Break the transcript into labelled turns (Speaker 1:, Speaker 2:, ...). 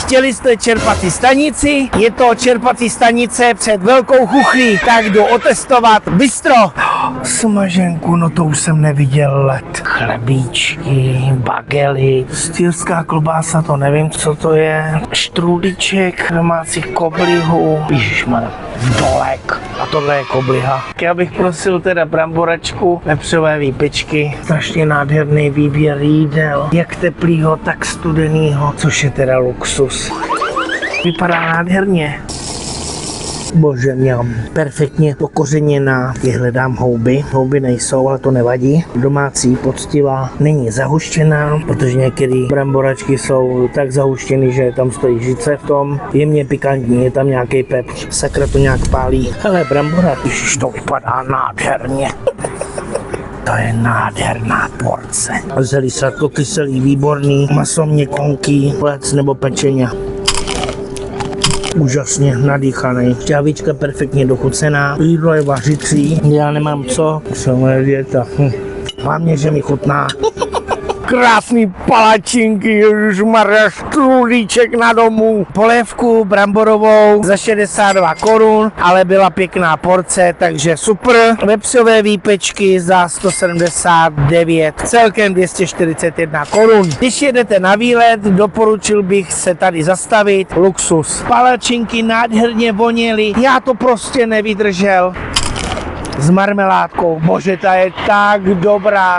Speaker 1: Chtěli jste čerpací stanici? Je to čerpací stanice před Velkou Chuchlí, tak jdu otestovat bistro. Smaženku, no to už jsem neviděl let. Chlebíčky, bagely, stýrská klobása, to nevím, co to je. Štrůdíček, domácí koblihu. Ježišmarja, dolek. A tohle je kobliha. Já bych prosil teda bramboračku, vepřové výpečky. Strašně nádherný výběr jídel. Jak teplýho, tak studenýho, což je teda luxus. Vypadá nádherně. Bože, měl perfektně pokořeněná. Hledám houby. Houby nejsou, ale to nevadí. Domácí, poctivá, není zahuštěná, protože některé bramboračky jsou tak zahuštěny, že tam stojí žice v tom. Jemně pikantní, je tam nějaký pepř. Sakra to nějak pálí. Ale brambora, ježiš, to vypadá nádherně. To je nádherná porce. Zelí sladkokyselý, výborný, maso měkonký, plec nebo pečeně. Úžasně nadýchaný. Šťávička perfektně dochucená. Jídlo je vařicí. Já nemám co. Co moje dieta. Hlavně, že mi chutná. Krásný palačinky, ježišmarja, štrůdíček na domu. Polévku bramborovou za 62 korun, ale byla pěkná porce, takže super. Vepřové výpečky za 179, celkem 241 korun. Když jedete na výlet, doporučil bych se tady zastavit. Luxus. Palačinky nádherně voněly, já to prostě nevydržel. S marmeládkou, bože, ta je tak dobrá.